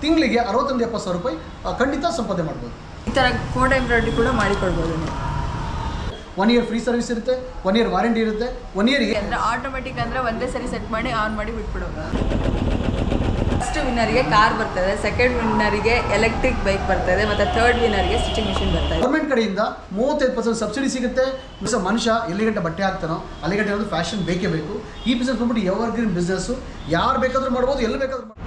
ತಿಂಗಳಿಗೆ 60-70 ರೂಪಾಯಿ ಖಂಡಿತ ಸಂಪಾದನೆ ಮಾಡ್ಬೋದು. ಈ ಥರ ಕೋಡ್ ಎಂಬ್ರಾಯ್ಡ್ರಿ ಕೂಡ ಮಾಡಿಕೊಡ್ಬೋದು ನೀವು. 1 ಇಯರ್ ಫ್ರೀ ಸರ್ವಿಸ್ ಇರುತ್ತೆ, 1 ಇಯರ್ ವಾರಂಟಿ ಇರುತ್ತೆ. 1 ಇಯರ್ಗೆ ಅಂದರೆ ಆಟೋಮೆಟಿಕ್ ಅಂದರೆ ಒಂದೇ ಸರಿ ಸೆಟ್ ಮಾಡಿ ಆನ್ ಮಾಡಿ ಬಿಟ್ಬಿಡೋದು. ಫಸ್ಟ್ ವಿನ್ನರ್ಗೆ ಕಾರ್ ಬರ್ತದೆ, ಸೆಕೆಂಡ್ ವಿನ್ನರ್ಗೆ ಎಲೆಕ್ಟ್ರಿಕ್ ಬೈಕ್ ಬರ್ತದೆ, ಮತ್ತು ಥರ್ಡ್ ವಿನ್ನರ್ಗೆ ಸ್ಟಿಚಿಂಗ್ ಮಿಷಿನ್ ಬರ್ತದೆ. ಗೌರ್ಮೆಂಟ್ ಕಡೆಯಿಂದ 35% ಸಬ್ಸಿಡಿ ಸಿಗುತ್ತೆ. ಮನುಷ್ಯ ಎಲ್ಲಿ ಗಂಟೆ ಬಟ್ಟೆ ಹಾಕ್ತಾನೋ ಅಲ್ಲಿ ಗಂಟೆ ಏನಾದರೂ ಫ್ಯಾಷನ್ ಬೇಕೇ ಬೇಕು. ಈ ಬಿಸ್ನೆಸ್ ಬಂದ್ಬಿಟ್ಟು ಎವರ್ಗ್ರೀನ್ ಬಿಸ್ನೆಸ್ಸು, ಯಾರು ಬೇಕಾದರೂ ಮಾಡ್ಬೋದು, ಎಲ್ಲಿ ಬೇಕಾದ್ರೂ ಮಾಡ್ಬೋದು.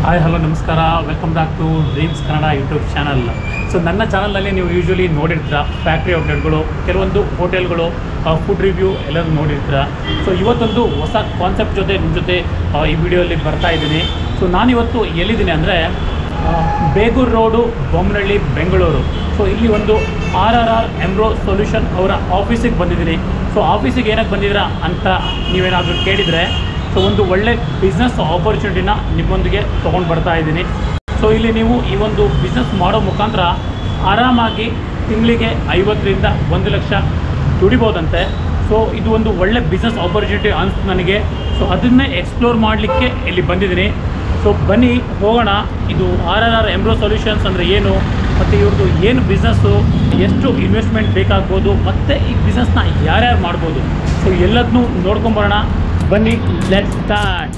ಹಾಯ್ ಹಲೋ ನಮಸ್ಕಾರ, welcome back to Dreams Kannada YouTube channel. So ನನ್ನ ಚಾನಲ್ನಲ್ಲಿ ನೀವು ಯೂಶ್ವಲಿ ನೋಡಿರ್ತೀರ ಫ್ಯಾಕ್ಟ್ರಿ ಔಟ್ಲೆಟ್ಗಳು, ಕೆಲವೊಂದು ಹೋಟೆಲ್ಗಳು, ಫುಡ್ ರಿವ್ಯೂ ಎಲ್ಲರೂ ನೋಡಿರ್ತೀರ. ಸೊ ಇವತ್ತೊಂದು ಹೊಸ ಕಾನ್ಸೆಪ್ಟ್ ಜೊತೆ ನಿಮ್ಮ ಜೊತೆ ಈ ವಿಡಿಯೋಲಿ ಬರ್ತಾ ಇದ್ದೀನಿ. ಸೊ ನಾನಿವತ್ತು ಎಲ್ಲಿದ್ದೀನಿ ಅಂದರೆ ಬೇಗೂರು ರೋಡು, ಬೊಮ್ಮನಹಳ್ಳಿ, ಬೆಂಗಳೂರು. ಸೊ ಇಲ್ಲಿ ಒಂದು RRR ಎಂಬ್ರೋ ಸೊಲ್ಯೂಷನ್ ಅವರ ಆಫೀಸಿಗೆ ಬಂದಿದ್ದೀನಿ. ಸೊ ಆಫೀಸಿಗೆ ಏನಕ್ಕೆ ಬಂದಿದ್ದೀರಾ ಅಂತ ನೀವೇನಾದರೂ ಕೇಳಿದರೆ, ಸೊ ಒಂದು ಒಳ್ಳೆ ಬಿಸ್ನೆಸ್ ಆಪರ್ಚುನಿಟಿನ ನಿಮ್ಮೊಂದಿಗೆ ತೊಗೊಂಡು ಬರ್ತಾ ಇದ್ದೀನಿ. ಸೊ ಇಲ್ಲಿ ನೀವು ಈ ಒಂದು ಬಿಸ್ನೆಸ್ ಮಾಡೋ ಮುಖಾಂತರ ಆರಾಮಾಗಿ ತಿಂಗಳಿಗೆ 50ರಿಂದ 1 ಲಕ್ಷ ದುಡಿಬೋದಂತೆ. ಸೊ ಇದು ಒಂದು ಒಳ್ಳೆ ಬಿಸ್ನೆಸ್ ಆಪರ್ಚುನಿಟಿ ಅನಿಸ್ತು ನನಗೆ. ಸೊ ಅದನ್ನೇ ಎಕ್ಸ್ಪ್ಲೋರ್ ಮಾಡಲಿಕ್ಕೆ ಇಲ್ಲಿ ಬಂದಿದ್ದೀನಿ. ಸೊ ಬನ್ನಿ ಹೋಗೋಣ. ಇದು RRR ಎಂಬ್ರೋ ಸೊಲ್ಯೂಷನ್ಸ್ ಅಂದರೆ ಏನು, ಮತ್ತು ಇವ್ರದ್ದು ಏನು ಬಿಸ್ನೆಸ್ಸು, ಎಷ್ಟು ಇನ್ವೆಸ್ಟ್ಮೆಂಟ್ ಬೇಕಾಗ್ಬೋದು, ಮತ್ತು ಈ ಬಿಸ್ನೆಸ್ನ ಯಾರ್ಯಾರು ಮಾಡ್ಬೋದು, ಸೊ ಎಲ್ಲದನ್ನೂ ನೋಡ್ಕೊಂಬರೋಣ. ಬನ್ನಿ, ಲೆಟ್ಸ್ ಸ್ಟಾರ್ಟ್.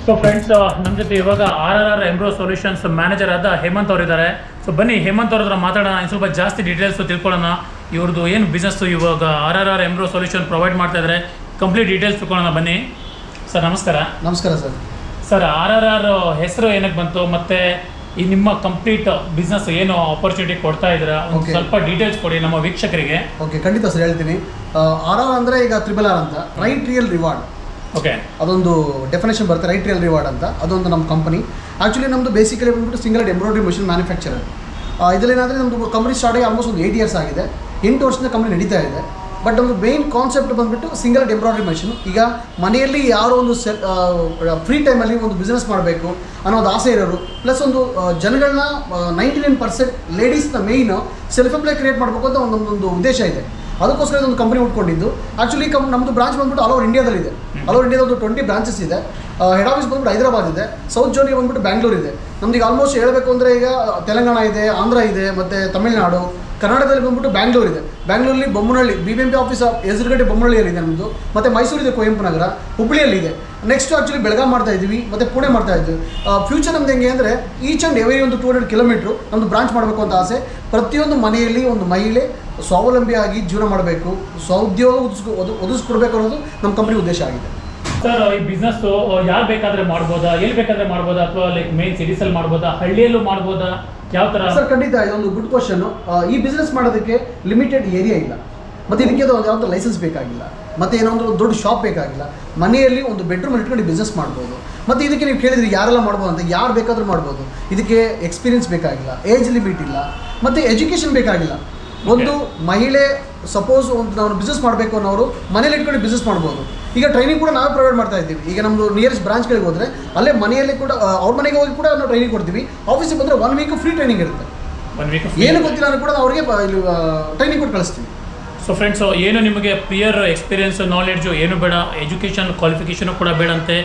ಸೊ ಫ್ರೆಂಡ್ಸ್, ನಮ್ಮ ಜೊತೆ ಇವಾಗ RRR ಎಂಬ್ರೋ ಸೊಲ್ಯೂಷನ್ಸ್ ಮ್ಯಾನೇಜರ್ ಆದ ಹೇಮಂತ್ ಅವರಿದ್ದಾರೆ. ಸೊ ಬನ್ನಿ ಹೇಮಂತ್ ಅವ್ರ ಹತ್ರ ಮಾತಾಡೋಣ, ಇನ್ನು ಸ್ವಲ್ಪ ಜಾಸ್ತಿ ಡೀಟೇಲ್ಸ್ ತಿಳ್ಕೊಳ್ಳೋಣ. ಇವ್ರದ್ದು ಏನು ಬಿಸ್ನೆಸ್ಸು ಇವಾಗ RRR ಎಂಬ್ರೋ ಸೊಲ್ಯೂಷನ್ ಪ್ರೊವೈಡ್ ಮಾಡ್ತಾ ಇದ್ದಾರೆ, ಕಂಪ್ಲೀಟ್ ಡೀಟೇಲ್ಸ್ ತಿಳ್ಕೊಳ್ಳೋಣ. ಬನ್ನಿ ಸರ್. ನಮಸ್ಕಾರ. ನಮಸ್ಕಾರ ಸರ್. ಸರ್, RRR ಹೆಸರು ಏನಕ್ಕೆ ಬಂತು, ಮತ್ತು ಈ ನಿಮ್ಮ ಕಂಪ್ಲೀಟ್ ಬಿಸ್ನೆಸ್ ಏನು ಆಪರ್ಚುನಿಟಿ ಕೊಡ್ತಾ ಇದ್ದೀರಾ, ಒಂದು ಸ್ವಲ್ಪ ಡೀಟೇಲ್ಸ್ ಕೊಡಿ ನಮ್ಮ ವೀಕ್ಷಕರಿಗೆ. ಓಕೆ, ಖಂಡಿತ ಸರ್ ಹೇಳ್ತೀನಿ. RRR ಅಂದರೆ ಈಗ RRR ಅಂತ, ರೈಟ್ ರಿಯಲ್ ರಿವಾರ್ಡ್. ಓಕೆ, ಅದೊಂದು ಡೆಫಿನೇಷನ್ ಬರುತ್ತೆ, ರೈಟ್ ರಿಯಲ್ ರಿವಾರ್ಡ್ ಅಂತ. ಅದೊಂದು ನಮ್ಮ ಕಂಪನಿ. ಆ್ಯಕ್ಚುಲಿ ನಮ್ಮದು ಬೇಸಿಕಲಿ ಬಂದ್ಬಿಟ್ಟು ಸಿಂಗಲ್ ಎಂಬ್ರಾಯ್ಡ್ರಿ ಮಿಷಿನ್ ಮ್ಯಾನುಫ್ಯಾಕ್ಚರರ್. ಇದರಲ್ಲೇನಾದರೆ ನಮ್ಮದು ಕಂಪನಿ ಸ್ಟಾರ್ಟ್ ಆಗಿ ಆಲ್ಮೋಸ್ಟ್ ಒಂದು 8 ಇಯರ್ಸ್ ಆಗಿದೆ. 8 ವರ್ಷದಿಂದ ಕಂಪನಿ ನಡೀತಾ ಇದೆ. ಬಟ್ ಒಂದು ಮೇನ್ ಕಾನ್ಸೆಪ್ಟ್ ಬಂದುಬಿಟ್ಟು ಸಿಂಗಲ್ ಎಂಬ್ರಾಯ್ಡ್ರಿ ಮಿಷಿನ್. ಈಗ ಮನೆಯಲ್ಲಿ ಯಾರೋ ಒಂದು ಫ್ರೀ ಟೈಮಲ್ಲಿ ಒಂದು ಬಿಸ್ನೆಸ್ ಮಾಡಬೇಕು ಅನ್ನೋ ಒಂದು ಆಸೆ ಇರೋರು, ಪ್ಲಸ್ ಒಂದು ಜನಗಳನ್ನ 99% ಲೇಡೀಸ್ನ ಮೇಯ್ನು ಸೆಲ್ಫ್ ಎಂಪ್ಲಾಯ್ ಕ್ರಿಯೇಟ್ ಮಾಡಬೇಕು ಅಂತ ಒಂದು ಉದ್ದೇಶ ಇದೆ. ಅದಕ್ಕೋಸ್ಕರ ಇದೊಂದು ಕಂಪನಿ ಉಟ್ಕೊಂಡಿದ್ದು. ಆ್ಯಕ್ಚುಲಿ ನಮ್ಮದು ಬ್ರಾಂಚ್ ಬಂದ್ಬಿಟ್ಟು ಆಲ್ ಓವರ್ ಇಂಡಿಯಾದಲ್ಲಿದೆ. ಆಲ್ ಓವರ್ ಇಂಡಿಯಾದ ಒಂದು 20 ಬ್ರಾಂಚಸ್ ಇದೆ. ಹೆಡ್ ಆಫೀಸ್ ಬಂದ್ಬಿಟ್ಟು ಹೈದರಾಬಾದ್ ಇದೆ. ಸೌತ್ ಜೋನಿಗೆ ಬಂದ್ಬಿಟ್ಟು ಬ್ಯಾಂಗ್ಳೂರ್ ಇದೆ. ನಮ್ದು ಈಗ ಆಲ್ಮೋಸ್ಟ್ ಹೇಳಬೇಕು ಅಂದರೆ ಈಗ ತೆಲಂಗಾಣ ಇದೆ, ಆಂಧ್ರ ಇದೆ, ಮತ್ತು ತಮಿಳುನಾಡು. ಕರ್ನಾಟಕದಲ್ಲಿ ಬಂದ್ಬಿಟ್ಟು ಬ್ಯಾಂಗ್ಳೂರ್ ಇದೆ. ಬ್ಯಾಂಗ್ಳೂರಲ್ಲಿ ಬೊಮ್ಮನಹಳ್ಳಿ BBMP ಆಫೀಸ್ ಎದುರುಗಡೆ ಬೊಮ್ಮನಹಳ್ಳಿಯಲ್ಲಿ ಇದೆ ನಮ್ಮದು. ಮತ್ತು ಮೈಸೂರಿದೆ, ಕುವೆಂಪು ನಗರ, ಹುಬ್ಬಳ್ಳಿಯಲ್ಲಿದೆ. ನೆಕ್ಸ್ಟ್ ಆ್ಯಕ್ಚುಲಿ ಬೆಳಗಾವಿ ಮಾಡ್ತಾ ಇದ್ದೀವಿ, ಮತ್ತು ಪುಣೆ ಮಾಡ್ತಾ ಇದ್ದೀವಿ. ಫ್ಯೂಚರ್ ನಮ್ದು ಹೆಂಗೆ ಅಂದರೆ ಈಚ್ ಆ್ಯಂಡ್ ಎವರಿ ಒಂದು 200 ಕಿಲೋಮೀಟ್ರು ನಮ್ಮದು ಬ್ರಾಂಚ್ ಮಾಡಬೇಕು ಅಂತ ಆಸೆ. ಪ್ರತಿಯೊಂದು ಮನೆಯಲ್ಲಿ ಒಂದು ಮಹಿಳೆ ಸ್ವಾವಲಂಬಿಯಾಗಿ ಜೀವನ ಮಾಡಬೇಕು, ಸ್ವಉದ್ಯೋಗ ಒದಗಿಸ್ಕೊಡ್ಬೇಕು ಅನ್ನೋದು ನಮ್ಮ ಕಂಪನಿ ಉದ್ದೇಶ ಆಗಿದೆ. ಸರ್, ಈ ಬಿಸ್ನೆಸ್ ಯಾರು ಬೇಕಾದ್ರೆ ಮಾಡ್ಬೋದಾ, ಎಲ್ಲಿ ಬೇಕಾದ್ರೆ ಮಾಡ್ಬೋದಾ, ಅಥವಾ ಲೈಕ್ ಮೇನ್ ಸಿಟೀಸಲ್ಲಿ ಮಾಡ್ಬೋದಾ, ಹಳ್ಳಿಯಲ್ಲೂ ಮಾಡ್ಬೋದಾ, ಯಾವ ಥರ? ಸರ್, ಖಂಡಿತ ಇದೊಂದು ಗುಡ್ ಕ್ವಶನ್ನು. ಈ ಬಿಸ್ನೆಸ್ ಮಾಡೋದಕ್ಕೆ ಲಿಮಿಟೆಡ್ ಏರಿಯಾ ಇಲ್ಲ, ಮತ್ತು ಇದಕ್ಕೆ ಯಾವ್ದು ಲೈಸೆನ್ಸ್ ಬೇಕಾಗಿಲ್ಲ, ಮತ್ತು ಏನೋ ಒಂದು ದೊಡ್ಡ ಶಾಪ್ ಬೇಕಾಗಿಲ್ಲ. ಮನೆಯಲ್ಲಿ ಒಂದು ಬೆಡ್ರೂಮ್ ಇಟ್ಕೊಂಡು ಬಿಸ್ನೆಸ್ ಮಾಡ್ಬೋದು. ಮತ್ತು ಇದಕ್ಕೆ ನೀವು ಕೇಳಿದ್ರಿ ಯಾರೆಲ್ಲ ಮಾಡ್ಬೋದು ಅಂತ. ಯಾರು ಬೇಕಾದರೂ ಮಾಡ್ಬೋದು. ಇದಕ್ಕೆ ಎಕ್ಸ್ಪೀರಿಯನ್ಸ್ ಬೇಕಾಗಿಲ್ಲ, ಏಜ್ ಲಿಮಿಟ್ ಇಲ್ಲ, ಮತ್ತು ಎಜುಕೇಷನ್ ಬೇಕಾಗಿಲ್ಲ. ಒಂದು ಮಹಿಳೆ ಸಪೋಸ್ ಒಂದು ನಾವು ಬಿಸ್ನೆಸ್ ಮಾಡಬೇಕು ಅನ್ನೋರು ಮನೇಲಿ ಇಟ್ಕೊಂಡು ಬಿಸ್ನೆಸ್ ಮಾಡ್ಬೋದು. ಈಗ ಟ್ರೈನಿಂಗ್ ಕೂಡ ನಾವೇ ಪ್ರೊವೈಡ್ ಮಾಡ್ತಾ ಇದ್ದೀವಿ. ಈಗ ನಮ್ಮದು ನಿಯರೆಸ್ಟ್ ಬ್ರಾಂಚ್ಗಳಿಗೆ ಹೋದರೆ ಅಲ್ಲೇ ಮನೆಯಲ್ಲಿ ಕೂಡ ಅವ್ರ ಮನೆಗೆ ಹೋಗಿ ಕೂಡ ನಾವು ಟ್ರೈನಿಂಗ್ ಕೊಡ್ತೀವಿ. ಆಫೀಸಿಗೆ ಬಂದರೆ 1 ವೀಕ್ ಫ್ರೀ ಟ್ರೈನಿಂಗ್ ಇರುತ್ತೆ. 1 ವೀಕ್ ಏನು ಗೊತ್ತಿಲ್ಲ ಅಂದರೆ ಕೂಡ ಅವರಿಗೆ ಟ್ರೈನಿಂಗ್ ಕೊಟ್ಟು ಕಳಿಸ್ತೀವಿ. ಸೊ ಫ್ರೆಂಡ್ಸ್, ಏನು ನಿಮಗೆ ಪ್ರಿಯರ್ ಎಕ್ಸ್ಪೀರಿಯನ್ಸ್, ನಾಲೆಡ್ಜು ಏನು ಬೇಡ, ಎಜುಕೇಷನ್ ಕ್ವಾಲಿಫಿಕೇಷನು ಕೂಡ ಬೇಡಂತೆ.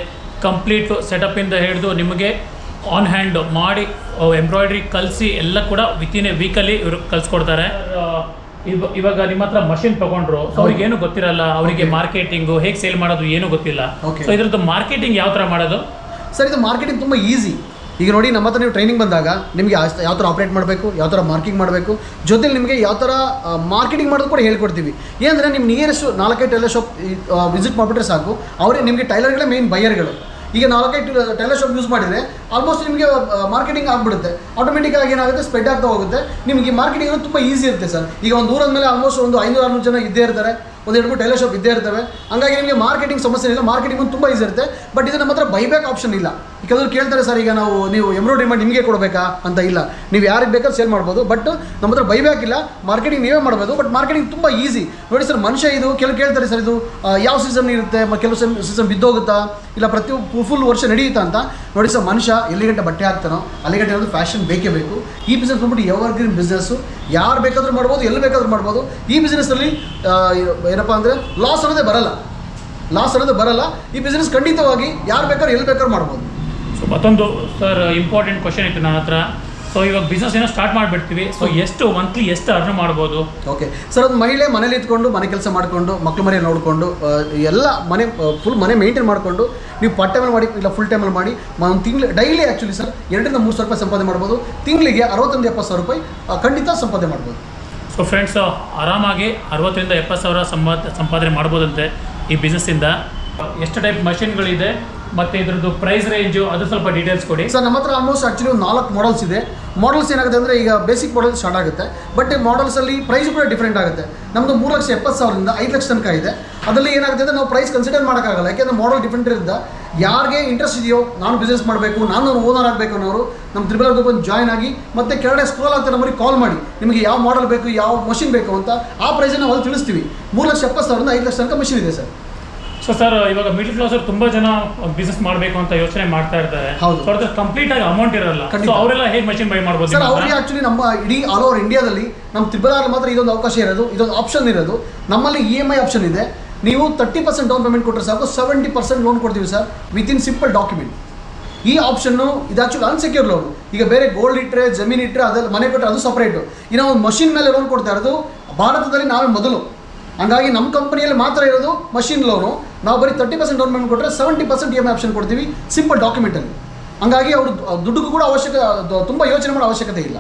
ಕಂಪ್ಲೀಟ್ ಸೆಟಪಿಂದ ಹಿಡಿದು ನಿಮಗೆ ಆನ್ ಹ್ಯಾಂಡ್ ಮಾಡಿ ಎಂಬ್ರಾಯ್ಡ್ರಿ ಕಲಿಸಿ ಎಲ್ಲ ಕೂಡ ವಿತಿನ್ ಎ ವೀಕಲ್ಲಿ ಇವರು ಕಲಿಸ್ಕೊಡ್ತಾರೆ. ಇವಾಗ ನಿಮ್ಮ ಹತ್ರ ಮಷಿನ್ ತಗೊಂಡ್ರು, ಅವ್ರಿಗೆ ಏನು ಗೊತ್ತಿರಲ್ಲ, ಅವರಿಗೆ ಮಾರ್ಕೆಟಿಂಗು ಹೇಗೆ ಸೇಲ್ ಮಾಡೋದು ಏನು ಗೊತ್ತಿಲ್ಲ. ಸೊ ಇದ್ರದ್ದು ಮಾರ್ಕೆಟಿಂಗ್ ಯಾವ ಥರ ಮಾಡೋದು? ಸರ್, ಇದು ಮಾರ್ಕೆಟಿಂಗ್ ತುಂಬ ಈಸಿ. ಈಗ ನೋಡಿ ನಮ್ಮ ಹತ್ರ ನೀವು ಟ್ರೈನಿಂಗ್ ಬಂದಾಗ ನಿಮಗೆ ಯಾವ ಥರ ಆಪ್ರೇಟ್ ಮಾಡಬೇಕು, ಯಾವ ಥರ ಮಾರ್ಕಿಂಗ್ ಮಾಡಬೇಕು, ಜೊತೆಲಿ ನಿಮಗೆ ಯಾವ ಥರ ಮಾರ್ಕೆಟಿಂಗ್ ಮಾಡೋದು ಕೂಡ ಹೇಳ್ಕೊಡ್ತೀವಿ. ಏನಂದರೆ ನಿಮ್ಮ ನಿಯರೆಸ್ಟ್ 4-5 ಟೈಲರ್ ಶಾಪ್ ವಿಸಿಟ್ ಮಾಡಿಬಿಟ್ರೆ ಸಾಕು, ಅವರೇ ನಿಮಗೆ ಟೈಲರ್ಗಳೇ ಮೇನ್ ಬೈಯರ್ಗಳು. ಈಗ 4-5 ಟೈಲರ್ ಶಾಪ್ ಯೂಸ್ ಮಾಡಿದರೆ ಆಲ್ಮೋಸ್ಟ್ ನಿಮಗೆ ಮಾರ್ಕೆಟಿಂಗ್ ಆಗಿಬಿಡುತ್ತೆ. ಆಟೋಮೆಟಿಕ್ಕಾಗಿ ಏನಾಗುತ್ತೆ, ಸ್ಪ್ರೆಡ್ ಆಗ್ತಾ ಹೋಗುತ್ತೆ. ನಿಮಗೆ ಮಾರ್ಕೆಟಿಂಗ್ ಅನ್ನೋದು ತುಂಬ ಈಸಿ ಇರುತ್ತೆ ಸರ್. ಈಗ ಒಂದು ಊರದ ಮೇಲೆ ಆಲ್ಮೋಸ್ಟ್ ಒಂದು 500-600 ಜನ ಇದ್ದೇ ಇರ್ತಾರೆ, 1-2 ಟೈಲರ್ ಶಾಪ್ ಇದ್ದೇ ಇರ್ತವೆ. ಹಂಗಾಗಿ ನಿಮಗೆ ಮಾರ್ಕೆಟಿಂಗ್ ಸಮಸ್ಯೆ ಇಲ್ಲ, ಮಾರ್ಕೆಟಿಂಗ್ ತುಂಬ ಈಸಿ ಇರುತ್ತೆ. ಬಟ್ ಇದು ನಮ್ಮ ಹತ್ರ ಬೈಬ್ಯಾಕ್ ಆಪ್ಷನ್ ಇಲ್ಲ. ಕೆಲವರು ಕೇಳ್ತಾರೆ ಸರ್, ಈಗ ನೀವು ಎಂಬ್ರಾಯ್ಡ್ರಿ ಮಾಡಿ ನಿಮಗೆ ಕೊಡಬೇಕಾ ಅಂತ. ಇಲ್ಲ, ನೀವು ಯಾರಿಗೆ ಬೇಕಾದ್ರೂ ಸೇಲ್ ಮಾಡ್ಬೋದು, ಬಟ್ ನಮ್ಮ ಹತ್ರ ಬೈಬ್ಯಾಕ್ ಇಲ್ಲ. ಮಾರ್ಕೆಟಿಂಗ್ ನೀವೇ ಮಾಡ್ಬೋದು, ಬಟ್ ಮಾರ್ಕೆಟಿಂಗ್ ತುಂಬ ಈಸಿ. ನೋಡಿ ಸರ್, ಮನುಷ್ಯ ಇದು ಕೆಲವು ಕೇಳ್ತಾರೆ ಸರ್, ಇದು ಯಾವ ಸೀಸನ್ ಇರುತ್ತೆ, ಕೆಲವು ಸೀಸನ್ ಬಿದ್ದೋಗುತ್ತಾ, ಇಲ್ಲ ಪ್ರತಿ ಫುಲ್ ವರ್ಷ ನಡೆಯುತ್ತಾ ಅಂತ. ನೋಡಿ ಸರ್, ಮನುಷ್ಯ ಎಲ್ಲಿ ಗಂಟೆ ಬಟ್ಟೆ ಹಾಕ್ತಾನೋ ಅಲ್ಲಿ ಗಂಟೆ ಒಂದು ಫ್ಯಾಷನ್ ಬೇಕೇ ಬೇಕು. ಈ ಬಿಸ್ನೆಸ್ ಬಂದ್ಬಿಟ್ಟು ಎವರ್ಗ್ರೀನ್ ಬಿಸ್ನೆಸ್ಸು, ಯಾರು ಬೇಕಾದರೂ ಮಾಡ್ಬೋದು, ಎಲ್ಲಿ ಬೇಕಾದ್ರೂ ಮಾಡ್ಬೋದು. ಈ ಬಿಸ್ನೆಸ್ಸಲ್ಲಿ ಏನಪ್ಪ ಅಂದರೆ ಲಾಸ್ ಅನ್ನೋದೇ ಬರಲ್ಲ. ಈ ಬಿಸ್ನೆಸ್ ಖಂಡಿತವಾಗಿ ಯಾರು ಬೇಕಾದ್ರೂ ಎಲ್ಲಿ ಬೇಕಾದ್ರೂ ಮಾಡ್ಬೋದು. ಸೊ ಮತ್ತೊಂದು ಸರ್ ಇಂಪಾರ್ಟೆಂಟ್ ಕ್ವಶನ್ ಇತ್ತು ನನ್ನ ಹತ್ರ. ಸೊ ಇವಾಗ ಬಿಸ್ನೆಸ್ ಏನೋ ಸ್ಟಾರ್ಟ್ ಮಾಡಿಬಿಡ್ತೀವಿ, ಸೊ ಮಂತ್ಲಿ ಎಷ್ಟು ಅರ್ನ್ ಮಾಡ್ಬೋದು? ಓಕೆ ಸರ್, ಅದು ಮಹಿಳೆ ಮನೇಲಿ ಇದ್ಕೊಂಡು ಮನೆ ಕೆಲಸ ಮಾಡಿಕೊಂಡು ಮಕ್ಳು ಮನೆ ನೋಡಿಕೊಂಡು ಎಲ್ಲ ಫುಲ್ ಮನೆ ಮೇಂಟೈನ್ ಮಾಡಿಕೊಂಡು ನೀವು ಪಾರ್ಟ್ ಟೈಮಲ್ಲಿ ಮಾಡಿ ಇಲ್ಲ ಫುಲ್ ಟೈಮಲ್ಲಿ ಮಾಡಿ ಒಂದು ತಿಂಗಳು ಡೈಲಿ ಆ್ಯಕ್ಚುಲಿ ಸರ್ 2-3 ಸಾವಿರ ರೂಪಾಯಿ ಸಂಪಾದನೆ ಮಾಡ್ಬೋದು. ತಿಂಗಳಿಗೆ 60-70 ಸಾವಿರ ರೂಪಾಯಿ ಖಂಡಿತ ಸಂಪಾದನೆ ಮಾಡ್ಬೋದು. ಸೊ ಫ್ರೆಂಡ್ಸ್, ಆರಾಮಾಗಿ 60-70 ಸಾವಿರ ಸಂಪಾದನೆ ಮಾಡ್ಬೋದಂತೆ ಈ ಬಿಸ್ನೆಸ್ಸಿಂದ. ಎಷ್ಟು ಟೈಪ್ ಮಷಿನ್ಗಳಿದೆ ಮತ್ತು ಇದ್ರದ್ದು ಪ್ರೈಸ್ ರೇಂಜು ಅದು ಸ್ವಲ್ಪ ಡೀಟೇಲ್ಸ್ ಕೊಡಿ ಸರ್. ನಮ್ಮ ಹತ್ರ ಆಲ್ಮೋಸ್ಟ್ ಆ್ಯಕ್ಚುಲಿ ಒಂದು 4 ಮಾಡಲ್ಸ್ ಇದೆ. ಮಾಡಲ್ಸ್ ಏನಾಗುತ್ತೆ ಅಂದರೆ, ಈಗ ಬೇಸಿಕ್ ಮಾಡಲ್ ಸ್ಟಾರ್ಟ್ ಆಗುತ್ತೆ, ಬಟ್ ಮಾಡಲ್ಸಲ್ಲಿ ಪ್ರೈಸ್ ಕೂಡ ಡಿಫ್ರೆಂಟ್ ಆಗುತ್ತೆ. ನಮ್ಮದು 3,70,000ದಿಂದ 5 ಲಕ್ಷ ತನಕ ಇದೆ. ಅದರಲ್ಲಿ ಏನಾಗುತ್ತೆ ಅಂದರೆ ನಾವು ಪ್ರೈಸ್ ಕನ್ಸಿಡರ್ ಮಾಡೋಕ್ಕಾಗಲ್ಲ, ಯಾಕೆಂದರೆ ಮಾಡಲ್ ಡಿಫ್ರೆಂಟ್ ಇರುತ್ತೆ. ಯಾರಿಗೆ ಇಂಟ್ರೆಸ್ಟ್ ಇದೆಯೋ, ನಾನು ಬಿಸ್ನೆಸ್ ಮಾಡಬೇಕು, ನಾನು ಓನರ್ ಆಗಬೇಕು ಅನ್ನೋರು ನಮ್ಮ ತ್ರಿಬಲ್ ಬಂದು ಜಾಯ್ನ್ ಆಗಿ, ಮತ್ತು ಕೆಳಗಡೆ ಸ್ಕ್ರೋಲ್ ಆಗ್ತಾ ನಮಗೆ ಕಾಲ್ ಮಾಡಿ ನಿಮಗೆ ಯಾವ ಮಾಡಲ್ ಬೇಕು, ಯಾವ ಮಷಿನ್ ಬೇಕು ಅಂತ ಆ ಪ್ರೈಸನ್ನು ನಾವು ತಿಳಿಸ್ತೀವಿ. 3,70,000ದಿಂದ 5 ಲಕ್ಷ ತನಕ ಮಷಿನ್ ಇದೆ ಸರ್. ಸೊ ಸರ್, ಇವಾಗ ಮಿಡಲ್ ಕ್ಲಾಸ್ ಅವ್ರು ತುಂಬ ಜನ ಬಿಸ್ನೆಸ್ ಮಾಡಬೇಕು ಅಂತ ಯೋಚನೆ ಮಾಡ್ತಾ ಇರ್ತಾರೆ. ಹೌದು, ಕಂಪ್ಲೀಟ್ ಆಗಿ ಅಮೌಂಟ್ ಇರಲ್ಲ. ಸೊ ಅವರೆಲ್ಲ ಹೇಗೆ ಮಷಿನ್ ಬೈ ಮಾಡ್ಬೋದು ಸರ್? ಅವರಿಗೆ ಆಕ್ಚುಲಿ ನಮ್ಮ ಇಡೀ ಆಲ್ ಓವರ್ ಇಂಡಿಯಾದಲ್ಲಿ ನಮ್ಮ ತ್ರಿಬಲ್ ಮಾತ್ರ ಇದೊಂದು ಅವಕಾಶ ಇರೋದು, ಇದೊಂದು ಆಪ್ಷನ್ ಇರೋದು. ನಮ್ಮಲ್ಲಿ EMI ಆಪ್ಷನ್ ಇದೆ. ನೀವು 30% ಡೌನ್ ಪೇಮೆಂಟ್ ಕೊಟ್ಟರೆ ಸಾಕು, 70% ಲೋನ್ ಕೊಡ್ತೀವಿ ಸರ್, ವಿತಿನ್ ಸಿಂಪಲ್ ಡಾಕ್ಯುಮೆಂಟ್. ಈ ಆಪ್ಷನ್ನು ಇದು ಆ್ಯಕ್ಚುಲಿ ಅನ್ಸೆಕ್ಯೂರ್ ಲೋನ್. ಈಗ ಬೇರೆ ಗೋಲ್ಡ್ ಇಟ್ಟರೆ, ಜಮೀನು ಇಟ್ಟರೆ, ಅದೆಲ್ಲ ಮನೆ ಕೊಟ್ಟರೆ ಅದು ಸಪ್ರೇಟು. ಇನ್ನು ಒಂದು ಮಷಿನ್ ಮೇಲೆ ಲೋನ್ ಕೊಡ್ತಾ ಇರೋದು ಭಾರತದಲ್ಲಿ ನಾವೇ ಮೊದಲು. ಹಂಗಾಗಿ ನಮ್ಮ ಕಂಪನಿಯಲ್ಲಿ ಮಾತ್ರ ಇರೋದು ಮಷಿನ್ ಲೋನು. ನಾವು ಬರೀ 30% ಡೌನ್ ಪೇಮೆಂಟ್ ಕೊಟ್ಟರೆ 70% EMI ಆಪ್ಷನ್ ಕೊಡ್ತೀವಿ ಸಿಂಪಲ್ ಡಾಕ್ಯುಮೆಂಟಲ್ಲಿ. ಹಂಗಾಗಿ ಅವರು ದುಡ್ಡಿಗೂ ಕೂಡ ತುಂಬ ಯೋಚನೆ ಮಾಡೋ ಅವಶ್ಯಕತೆ ಇಲ್ಲ.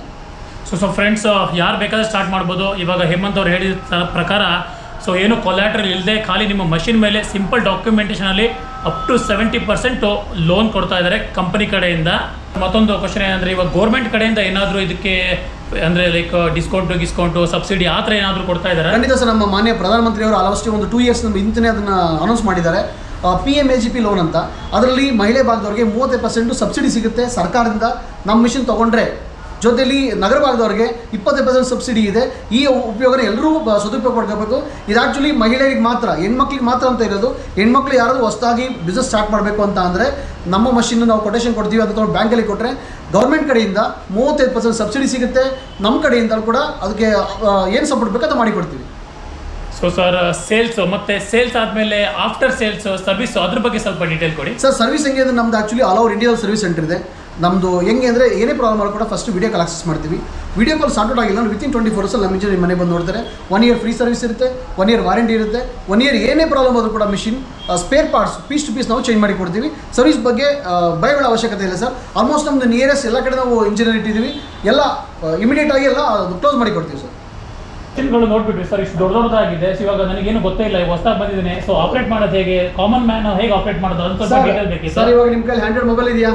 ಸೊ ಫ್ರೆಂಡ್ಸ್, ಯಾರು ಬೇಕಾದ್ರೆ ಸ್ಟಾರ್ಟ್ ಮಾಡ್ಬೋದು. ಇವಾಗ ಹೇಮಂತ್ ಅವ್ರು ಹೇಳಿದ ಪ್ರಕಾರ ಸೊ ಏನು ಕೊಲ್ಯಾಟ್ರಲ್ ಇಲ್ಲದೆ ಖಾಲಿ ನಿಮ್ಮ ಮಷಿನ್ ಮೇಲೆ ಸಿಂಪಲ್ ಡಾಕ್ಯುಮೆಂಟೇಷನಲ್ಲಿ ಅಪ್ ಟು 70% ಲೋನ್ ಕೊಡ್ತಾ ಇದ್ದಾರೆ ಕಂಪನಿ ಕಡೆಯಿಂದ. ಮತ್ತೊಂದು ಕ್ವಶನ್ ಏನಂದರೆ, ಇವಾಗ ಗೌರ್ಮೆಂಟ್ ಕಡೆಯಿಂದ ಏನಾದರೂ ಇದಕ್ಕೆ ಅಂದರೆ ಲೈಕ್ ಡಿಸ್ಕೌಂಟು ಸಬ್ಸಿಡಿ ಆ ಥರ ಏನಾದರೂ ಕೊಡ್ತಾ ಇದ್ದಾರೆ? ಖಂಡಿತ ಸರ್. ನಮ್ಮ ಮಾನ್ಯ ಪ್ರಧಾನಮಂತ್ರಿಯವರು ಆಲ್ಮೋಸ್ಟ್ ಒಂದು 2 ಇಯರ್ಸ್ ನಮ್ಮ ಹಿಂದೆ ಅದನ್ನು ಅನೌನ್ಸ್ ಮಾಡಿದ್ದಾರೆ. PMAGP ಲೋನ್ ಅಂತ. ಅದರಲ್ಲಿ ಮಹಿಳೆ ಭಾಗದವ್ರಿಗೆ 30% ಸಬ್ಸಿಡಿ ಸಿಗುತ್ತೆ ಸರ್ಕಾರದಿಂದ ನಮ್ಮ ಮಿಷಿನ್ ತೊಗೊಂಡ್ರೆ. ಜೊತೆಯಲ್ಲಿ ನಗರ ಭಾಗದವ್ರಿಗೆ 20% ಸಬ್ಸಿಡಿ ಇದೆ. ಈ ಉಪಯೋಗನ ಎಲ್ಲರೂ ಸದುಪಯೋಗ ಪಡ್ಕೋಬೇಕು. ಇದು ಆ್ಯಕ್ಚುಲಿ ಮಹಿಳೆಯರಿಗೆ ಮಾತ್ರ, ಹೆಣ್ಮಕ್ಳಿಗೆ ಮಾತ್ರ ಅಂತ ಇರೋದು. ಹೆಣ್ಮಕ್ಳು ಯಾರಾದರೂ ಹೊಸದಾಗಿ ಬಿಸ್ನೆಸ್ ಸ್ಟಾರ್ಟ್ ಮಾಡಬೇಕು ಅಂತ ಅಂದರೆ ನಮ್ಮ ಮಷಿನ್ ನಾವು ಕೊಟೇಶನ್ ಕೊಡ್ತೀವಿ. ಅದು ತೊಗೊಂಡು ಬ್ಯಾಂಕಲ್ಲಿ ಕೊಟ್ಟರೆ ಗೌರ್ಮೆಂಟ್ ಕಡೆಯಿಂದ 35% ಸಬ್ಸಿಡಿ ಸಿಗುತ್ತೆ. ನಮ್ಮ ಕಡೆಯಿಂದ ಕೂಡ ಅದಕ್ಕೆ ಏನು ಸಪೋರ್ಟ್ ಬೇಕೋ ಅದು ಮಾಡಿಕೊಡ್ತೀವಿ. ಸೊ ಸರ್, ಸೇಲ್ಸ್ ಆದಮೇಲೆ ಆಫ್ಟರ್ ಸೇಲ್ಸ್ ಸರ್ವಿಸ್ ಅದ್ರ ಬಗ್ಗೆ ಸ್ವಲ್ಪ ಡೀಟೇಲ್ ಕೊಡಿ ಸರ್. ಸರ್ವಿಸ್ ಹೆಂಗೆ ಅಂದರೆ, ನಮ್ದು ಆ್ಯಕ್ಚುಲಿ ಆಲ್ ಓವರ್ ಇಂಡಿಯಾದಲ್ಲಿ ಸರ್ವಿಸ್ ಸೆಂಟರ್ ಇದೆ. ನಮ್ಮದು ಹೆಂಗೆ ಅಂದರೆ, ಏನೇ ಪ್ರಾಬ್ಲಮ್ ಆದರೂ ಕೂಡ ಫಸ್ಟ್ ವಿಡಿಯೋ ಕಾಲ್ ಆಕ್ಸೆಸ್ ಮಾಡ್ತೀವಿ. ವಿಡಿಯೋ ಕಾಲ್ ಸಾರ್ಟ್ ಔಟ್ ಆಗಿಲ್ಲ ಅಂದರೆ ವಿತಿನ್ 24 hours ನಮ್ಮ ಇಂಜಿನಿಯರ್ ಮನೆ ಬಂದು ನೋಡ್ತಾರೆ. 1 year ಫ್ರೀ ಸರ್ವಿಸ್ ಇರುತ್ತೆ, 1 year ವಾರಂಟಿ ಇರುತ್ತೆ. 1 year ಏನೇ ಪ್ರಾಬ್ಲಮ್ ಆದರೂ ಕೂಡ machine spare parts piece to piece ನಾವು ಚೇಂಜ್ ಮಾಡಿ ಕೊಡ್ತೀವಿ. ಸರ್ವಿಸ್ ಬಗ್ಗೆ ಭಯಗಳ ಅವಶ್ಯಕತೆ ಇಲ್ಲ ಸರ್. ಆಲ್ಮೋಸ್ಟ್ ನಮ್ಮದು ನಿಯರೆಸ್ಟ್ ಎಲ್ಲ ಕಡೆ ನಾವು ಇಂಜಿನಿಯರ್ ಇಟ್ಟಿದ್ದೀವಿ. ಎಲ್ಲ ಇಮಿಡಿಯೇಟ್ ಆಗಿ ಎಲ್ಲ ಕ್ಲೋಸ್ ಮಾಡಿ ಕೊಡ್ತೀವಿ ಸರ್. ಮಷಿನ್ಗಳು ನೋಡ್ಬಿಟ್ವಿ ಸರ್, ಇಷ್ಟು ದೊಡ್ಡದಾಗಿದೆ. ಸೊ ಇವಾಗ ನನಗೇನು ಗೊತ್ತೇ ಇಲ್ಲ, ಹೊಸದಾಗಿ ಬಂದಿದ್ದೇನೆ. ಸೊ ಆಪರೇಟ್ ಮಾಡೋದು ಹೇಗೆ, ಕಾಮನ್ ಮ್ಯಾನ್ ಹೇಗೆ ಆಪರೇಟ್ ಮಾಡೋದು ಅಂತ ಸ್ವಲ್ಪ ಡೀಟೇಲ್ ಬೇಕಿತ್ತು ಸರ್. ಇವಾಗ ನಿಮ್ಮ ಕೈಲಿ ಹ್ಯಾಂಡ್ರೆಡ್ ಮೊಬೈಲ್ ಇದೆಯಾ?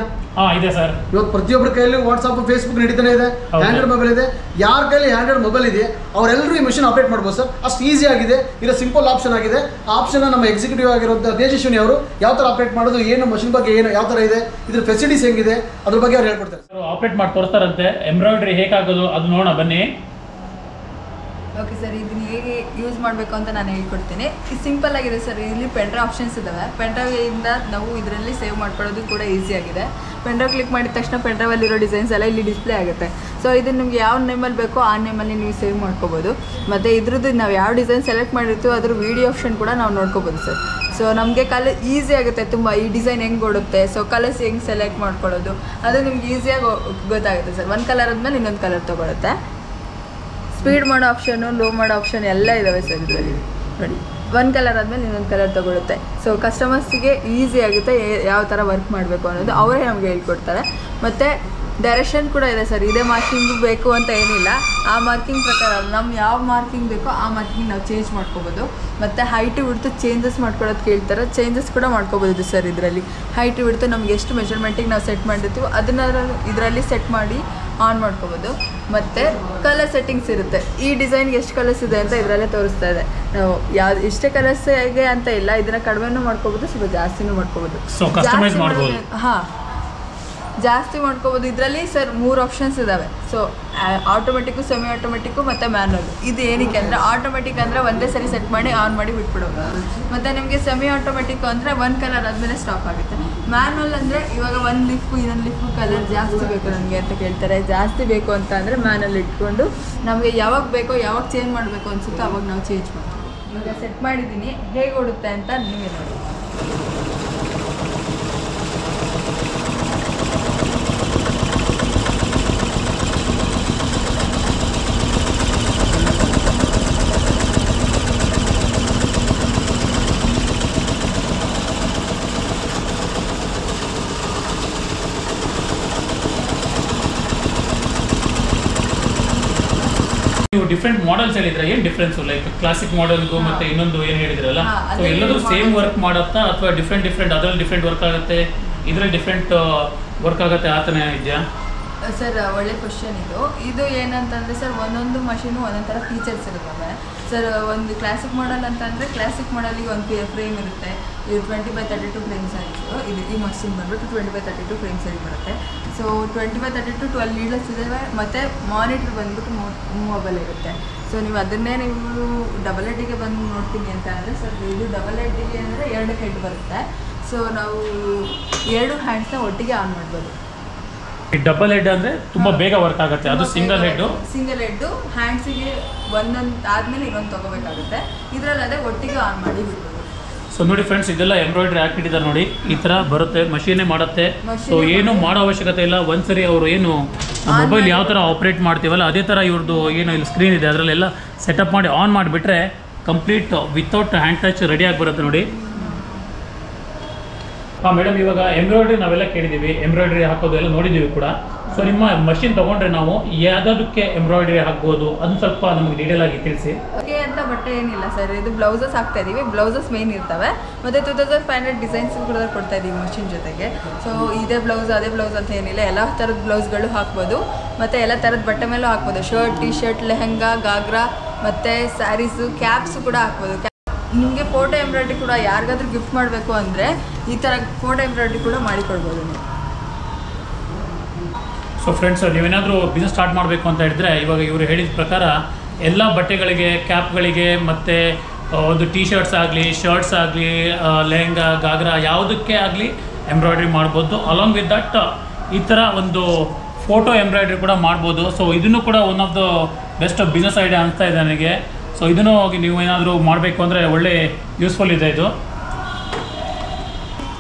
ಇದೆ ಸರ್. ಇವತ್ತು ಪ್ರತಿಯೊಬ್ಬರ ಕೈಯಲ್ಲಿ ವಾಟ್ಸಪ್, ಫೇಸ್ಬುಕ್ ನಡೀತಾನೆ ಇದೆ. ಹ್ಯಾಂಡ್ರೆಡ್ ಮೊಬೈಲ್ ಇದೆ. ಯಾರ ಕೈಲಿ ಹ್ಯಾಂಡ್ರೆಡ್ ಮೊಬೈಲ್ ಇದೆ ಅವರೆಲ್ಲರೂ ಈ ಮಿಷನ್ ಆಪರೇಟ್ ಮಾಡ್ಬೋದು ಸರ್. ಅಷ್ಟು ಈಸಿ ಆಗಿದೆ. ಇದು ಸಿಂಪಲ್ ಆಪ್ಷನ್ ಆಗಿದೆ. ಆ ಆಪ್ಷನ್ ನಮ್ಮ ಎಕ್ಸಿಕ್ಯೂಟಿವ್ ಆಗಿರೋಂಥ ತೇಜಸ್ವಿನಿ ಅವರು ಯಾವ ಥರ ಆಪರೇಟ್ ಮಾಡೋದು, ಏನು ಮಷಿನ್ ಬಗ್ಗೆ ಏನು ಯಾವ ಥರ ಇದೆ, ಇದ್ರ ಫೆಸಿಲಿಟೀಸ್ ಹೆಂಗಿದೆ ಅದ್ರ ಬಗ್ಗೆ ಅವ್ರು ಹೇಳ್ಕೊಡ್ತಾರೆ. ಆಪರೇಟ್ ಮಾಡಿ ತೋರಿಸ್ತಾರಂತೆ. ಎಂಬ್ರಾಯ್ಡ್ರಿ ಹೇಗಾಗೋದು ಅದು ನೋಡೋಣ ಬನ್ನಿ. ಓಕೆ ಸರ್, ಇದನ್ನ ಹೇಗೆ ಯೂಸ್ ಮಾಡಬೇಕು ಅಂತ ನಾನು ಹೇಳ್ಕೊಡ್ತೀನಿ. ಇದು ಸಿಂಪಲ್ ಆಗಿದೆ ಸರ್. ಇಲ್ಲಿ ಪೆನ್ಡ್ರೈವ್ ಆಪ್ಷನ್ಸ್ ಇದ್ದಾವೆ. ಪೆನ್ಡ್ರೈವಿಂದ ನಾವು ಇದರಲ್ಲಿ ಸೇವ್ ಮಾಡ್ಕೊಳ್ಳೋದು ಕೂಡ ಈಸಿ ಆಗಿದೆ. ಪೆನ್ಡ್ರೈವ್ ಕ್ಲಿಕ್ ಮಾಡಿದ ತಕ್ಷಣ ಪೆನ್ಡ್ರೈವಲ್ಲಿರೋ ಡಿಸೈನ್ಸ್ ಎಲ್ಲ ಇಲ್ಲಿ ಡಿಸ್ಪ್ಲೇ ಆಗುತ್ತೆ. ಸೊ ಇದು ನಿಮ್ಗೆ ಯಾವ ನೇಮಲ್ಲಿ ಬೇಕೋ ಆ ನೇಮಲ್ಲಿ ನೀವು ಸೇವ್ ಮಾಡ್ಕೋಬೋದು. ಮತ್ತು ಇದ್ರದ್ದು ನಾವು ಯಾವ ಡಿಸೈನ್ ಸೆಲೆಕ್ಟ್ ಮಾಡಿರ್ತೀವೋ ಅದ್ರ ವೀಡಿಯೋ ಆಪ್ಷನ್ ಕೂಡ ನಾವು ನೋಡ್ಕೋಬೋದು ಸರ್. ಸೊ ನಮಗೆ ಕಲರ್ ಈಸಿ ಆಗುತ್ತೆ ತುಂಬ. ಈ ಡಿಸೈನ್ ಹೆಂಗೆ ಕೊಡುತ್ತೆ, ಸೊ ಕಲರ್ಸ್ ಹೆಂಗೆ ಸೆಲೆಕ್ಟ್ ಮಾಡ್ಕೊಳ್ಳೋದು ಅದು ನಿಮ್ಗೆ ಈಸಿಯಾಗಿ ಗೊತ್ತಾಗುತ್ತೆ ಸರ್. ಒಂದು ಕಲರ್ ಆದಮೇಲೆ ಇನ್ನೊಂದು ಕಲರ್ ತೊಗೊಳುತ್ತೆ. ಸ್ಪೀಡ್ ಮಾಡೋ ಆಪ್ಷನು, ಲೋ ಮಾಡೋ ಆಪ್ಷನ್ ಎಲ್ಲ ಇದ್ದಾವೆ ಸರ್ ಇದರಲ್ಲಿ. ನೋಡಿ, ಒಂದು ಕಲರ್ ಆದಮೇಲೆ ಇನ್ನೊಂದು ಕಲರ್ ತೊಗೊಳುತ್ತೆ. ಸೊ ಕಸ್ಟಮರ್ಸಿಗೆ ಈಸಿ ಆಗುತ್ತೆ ಯಾವ ಥರ ವರ್ಕ್ ಮಾಡಬೇಕು ಅನ್ನೋದು ಅವರೇ ನಮಗೆ ಹೇಳ್ಕೊಡ್ತಾರೆ. ಮತ್ತು ಡೈರೆಕ್ಷನ್ ಕೂಡ ಇದೆ ಸರ್, ಇದೇ ಮಾರ್ಕಿಂಗ್ ಬೇಕು ಅಂತ ಏನಿಲ್ಲ. ಆ ಮಾರ್ಕಿಂಗ್ ಪ್ರಕಾರ ನಮ್ಗೆ ಯಾವ ಮಾರ್ಕಿಂಗ್ ಬೇಕೋ ಆ ಮಾರ್ಕಿಂಗ್ ನಾವು ಚೇಂಜ್ ಮಾಡ್ಕೋಬೋದು. ಮತ್ತು ಹೈಟು ಬಿಡ್ತು ಚೇಂಜಸ್ ಮಾಡ್ಕೊಳ್ಳೋದು ಕೇಳ್ತಾರೆ, ಚೇಂಜಸ್ ಕೂಡ ಮಾಡ್ಕೋಬೋದು ಸರ್. ಇದರಲ್ಲಿ ಹೈಟು ಬಿಡ್ತು ನಮ್ಗೆ ಎಷ್ಟು ಮೆಜರ್ಮೆಂಟಿಗೆ ನಾವು ಸೆಟ್ ಮಾಡಿರ್ತೀವೋ ಅದನ್ನು ಇದರಲ್ಲಿ ಸೆಟ್ ಮಾಡಿ ಆನ್ ಮಾಡ್ಕೋಬೋದು. ಮತ್ತು ಕಲರ್ ಸೆಟ್ಟಿಂಗ್ಸ್ ಇರುತ್ತೆ. ಈ ಡಿಸೈನ್ಗೆ ಎಷ್ಟು ಕಲರ್ಸ್ ಇದೆ ಅಂತ ಇದರಲ್ಲೇ ತೋರಿಸ್ತಾ ಇದೆ. ನಾವು ಯಾವ್ದು ಇಷ್ಟೇ ಕಲರ್ಸ್ಗೆ ಅಂತ ಇಲ್ಲ, ಇದನ್ನು ಕಡಿಮೆನೂ ಮಾಡ್ಕೋಬೋದು, ಸ್ವಲ್ಪ ಜಾಸ್ತಿನೂ ಮಾಡ್ಕೋಬೋದು. ಹಾಂ, ಜಾಸ್ತಿ ಮಾಡ್ಕೋಬೋದು. ಇದರಲ್ಲಿ ಸರ್ 3 ಆಪ್ಷನ್ಸ್ ಇದ್ದಾವೆ. ಸೊ ಆಟೋಮೆಟಿಕ್ಕು, ಸೆಮಿ ಆಟೋಮೆಟಿಕ್ಕು ಮತ್ತು ಮ್ಯಾನುವಲ್. ಇದು ಏನಕ್ಕೆ ಅಂದರೆ ಆಟೋಮೆಟಿಕ್ ಅಂದರೆ ಒಂದೇ ಸರಿ ಸೆಟ್ ಮಾಡಿ ಆನ್ ಮಾಡಿ ಬಿಟ್ಬಿಡೋದು. ಮತ್ತು ನಿಮಗೆ ಸೆಮಿ ಆಟೋಮೆಟಿಕ್ ಅಂದರೆ 1 ಕಲರ್ ಆದಮೇಲೆ ಸ್ಟಾಪ್ ಆಗುತ್ತೆ. ಮ್ಯಾನುವಲ್ ಅಂದರೆ ಇವಾಗ ಒಂದು ಲಿಫ್ಟು ಇನ್ನೊಂದು ಲಿಫ್ಟು ಕಲರ್ ಜಾಸ್ತಿ ಬೇಕು ನನಗೆ ಅಂತ ಕೇಳ್ತಾರೆ. ಜಾಸ್ತಿ ಬೇಕು ಅಂತ ಅಂದರೆ ಮ್ಯಾನುವಲ್ ಇಟ್ಕೊಂಡು ನಮಗೆ ಯಾವಾಗ ಬೇಕೋ ಯಾವಾಗ ಚೇಂಜ್ ಮಾಡಬೇಕು ಅನಿಸುತ್ತೋ ಅವಾಗ ನಾವು ಚೇಂಜ್ ಮಾಡ್ತೀವಿ. ಇವಾಗ ಸೆಟ್ ಮಾಡಿದ್ದೀನಿ, ಹೇಗೆ ಓಡುತ್ತೆ ಅಂತ ನೀವೇ ನೋಡಿ. ಡಿಫ್ರೆಂಟ್ ಮಾಡೆಲ್ಸ್ ಹೇಳಿದ್ರೆ ಏನು ಡಿಫ್ರೆನ್ಸ್, ಲೈಕ್ ಕ್ಲಾಸಿಕ್ ಮಾಡೆಲ್ಗೂ ಮತ್ತೆ ಇನ್ನೊಂದು ಏನು ಹೇಳಿದ್ರಲ್ಲ, ಸೊ ಎಲ್ಲದೂ ಸೇಮ್ ವರ್ಕ್ ಮಾಡುತ್ತಾ ಅಥವಾ ಡಿಫ್ರೆಂಟ್ ಅದರಲ್ಲಿ ಡಿಫ್ರೆಂಟ್ ವರ್ಕ್ ಆಗುತ್ತೆ, ಇದರಲ್ಲಿ ಡಿಫ್ರೆಂಟ್ ವರ್ಕ್ ಆಗುತ್ತೆ, ಆ ಥರ ಇದೆಯಾ ಸರ್? ಒಳ್ಳೆ ಕ್ವಶನ್ ಇದು ಏನಂತಂದರೆ ಸರ್, ಒಂದೊಂದು ಮಷೀನು ಒಂದೊಂದು ಥರ ಫೀಚರ್ಸ್ ಇರುತ್ತವೆ ಸರ್. ಒಂದು ಕ್ಲಾಸಿಕ್ ಮಾಡೆಲ್ ಅಂತಂದರೆ ಕ್ಲಾಸಿಕ್ ಮಾಡಲಿಗೆ ಒಂದು ಫ್ರೇಮ್ ಇರುತ್ತೆ, ಇದು 20x32 ಫ್ರೇಮ್ ಸೈಜು. ಇದು ಈ ಮಷೀನ್ ಬಂದ್ಬಿಟ್ಟು 20x32 ಫ್ರೇಮ್ ಸೈಜ್ ಬರುತ್ತೆ. ಸೊ 20x32 12 ನೀಡಲ್ಸ್ ಇದ್ದಾವೆ. ಮತ್ತು ಮಾನಿಟ್ರ್ ಬಂದ್ಬಿಟ್ಟು ಮೂವಬಲ್ ಇರುತ್ತೆ. ಸೊ ನೀವು ಅದನ್ನೇ ನೀವು ಡಬಲ್ ಹೆಡ್ಡಿಗೆ ಬಂದು ನೋಡ್ತೀನಿ ಅಂತ ಅಂದರೆ ಸರ್, ಇದು ಡಬಲ್ ಹೆಡ್ಡಿಗೆ ಅಂದರೆ 2 ಹೆಡ್ ಬರುತ್ತೆ. ಸೊ ನಾವು 2 ಹ್ಯಾಂಡ್ಸ್ನ ಒಟ್ಟಿಗೆ ಆನ್ ಮಾಡ್ಬೋದು. ಡಬಲ್ ಹೆಡ್ ಅಂದರೆ ತುಂಬ ಬೇಗ ವರ್ಕ್ ಆಗುತ್ತೆ. ಅದು ಸಿಂಗಲ್ ಹೆಡ್ಡು ಹ್ಯಾಂಡ್ಸಿಗೆ ಒಂದೊಂದು ಆದಮೇಲೆ ಇನ್ನೊಂದು ತೊಗೋಬೇಕಾಗುತ್ತೆ. ಇದರಲ್ಲಿ ಅದೇ ಒಟ್ಟಿಗೆ ಆನ್ ಮಾಡಿ ಬಿಡ್ಬೋದು. ಸೊ ನೋಡಿ ಫ್ರೆಂಡ್ಸ್, ಇದೆಲ್ಲ ಎಂಬ್ರಾಯ್ಡ್ರಿ ಹಾಕಿಟ್ಟಿದ್ದಾರೆ ನೋಡಿ, ಈ ಥರ ಬರುತ್ತೆ, ಮಷೀನೇ ಮಾಡುತ್ತೆ. ಸೊ ಏನು ಮಾಡೋ ಅವಶ್ಯಕತೆ ಇಲ್ಲ. ಒಂದ್ಸರಿ ಅವರು ಏನು ಮೊಬೈಲ್ ಯಾವ ಥರ ಆಪ್ರೇಟ್ ಮಾಡ್ತೀವಲ್ಲ ಅದೇ ಥರ ಇವ್ರದ್ದು ಏನು ಇಲ್ಲಿ ಸ್ಕ್ರೀನ್ ಇದೆ ಅದರಲ್ಲೆಲ್ಲ ಸೆಟಪ್ ಮಾಡಿ ಆನ್ ಮಾಡಿಬಿಟ್ರೆ ಕಂಪ್ಲೀಟ್ ವಿತೌಟ್ ಹ್ಯಾಂಡ್ ಟಚ್ ರೆಡಿಯಾಗಿ ಬರುತ್ತೆ ನೋಡಿ. ಹಾಂ ಮೇಡಮ್, ಇವಾಗ ಎಂಬ್ರಾಯ್ಡ್ರಿ ನಾವೆಲ್ಲ ಕೇಳಿದ್ದೀವಿ, ಎಂಬ್ರಾಯ್ಡ್ರಿ ಹಾಕೋದು ಎಲ್ಲ ನೋಡಿದ್ದೀವಿ ಕೂಡ. ಸೊ ನಿಮ್ಮ ಮಷಿನ್ ತೊಗೊಂಡ್ರೆ ನಾವು ಯಾವುದಕ್ಕೆ ಎಂಬ್ರಾಯ್ಡ್ರಿ ಹಾಕ್ಬೋದು ಅದನ್ನು ಸ್ವಲ್ಪ ನಮಗೆ ಡೀಟೇಲ್ ಆಗಿ ತಿಳಿಸಿ. ಓಕೆ ಅಂತ ಬಟ್ಟೆ ಏನಿಲ್ಲ ಸರ್, ಇದು ಬ್ಲೌಸಸ್ ಹಾಕ್ತಾ ಇದ್ದೀವಿ. ಬ್ಲೌಸಸ್ ಮೇನ್ ಇರ್ತವೆ. ಮತ್ತು 2500 ಡಿಸೈನ್ಸ್ ಕೂಡ ಕೊಡ್ತಾ ಇದ್ದೀವಿ ಮಷಿನ್ ಜೊತೆಗೆ. ಸೊ ಇದೇ ಬ್ಲೌಸ್ ಅದೇ ಬ್ಲೌಸ್ ಅಂತ ಏನಿಲ್ಲ, ಎಲ್ಲ ಥರದ ಬ್ಲೌಸ್ಗಳು ಹಾಕ್ಬೋದು. ಮತ್ತು ಎಲ್ಲ ಥರದ ಬಟ್ಟೆ ಮೇಲೂ ಹಾಕ್ಬೋದು. Shirt, T shirt, lehenga, ghagra ಮತ್ತು ಸ್ಯಾರೀಸು, ಕ್ಯಾಪ್ಸು ಕೂಡ ಹಾಕ್ಬೋದು. ನಿಮಗೆ ಫೋಟೋ ಎಂಬ್ರಾಯ್ಡ್ರಿ ಕೂಡ ಯಾರಿಗಾದ್ರೂ ಗಿಫ್ಟ್ ಮಾಡಬೇಕು ಅಂದರೆ ಈ ಥರ ಫೋಟೋ ಎಂಬ್ರಾಯ್ಡ್ರಿ ಕೂಡ ಮಾಡಿಕೊಡ್ಬೋದು ನೀವು. ಸೊ ಫ್ರೆಂಡ್ಸ್, ನೀವೇನಾದರೂ ಬಿಸ್ನೆಸ್ ಸ್ಟಾರ್ಟ್ ಮಾಡಬೇಕು ಅಂತ ಹೇಳಿದ್ರೆ ಇವಾಗ ಇವರು ಹೇಳಿದ ಪ್ರಕಾರ ಎಲ್ಲ ಬಟ್ಟೆಗಳಿಗೆ, ಕ್ಯಾಪ್ಗಳಿಗೆ ಮತ್ತು ಒಂದು ಟಿ ಶರ್ಟ್ಸ್ ಆಗಲಿ, ಶರ್ಟ್ಸ್ ಆಗಲಿ, ಲೆಹಂಗಾ, ಗಾಗ್ರಾ ಯಾವುದಕ್ಕೆ ಆಗಲಿ ಎಂಬ್ರಾಯ್ಡ್ರಿ ಮಾಡ್ಬೋದು. ಅಲಾಂಗ್ ವಿತ್ ದಟ್ ಈ ಥರ ಒಂದು ಫೋಟೋ ಎಂಬ್ರಾಯ್ಡ್ರಿ ಕೂಡ ಮಾಡ್ಬೋದು. ಸೊ ಇದನ್ನು ಕೂಡ one of the best business idea ಅನಿಸ್ತಾ ಇದೆ ನನಗೆ. ಸೊ ಇದನ್ನು ಹೋಗಿ ನೀವು ಏನಾದರೂ ಮಾಡಬೇಕು ಅಂದರೆ ಒಳ್ಳೆ ಯೂಸ್ಫುಲ್ ಇದೆ ಇದು.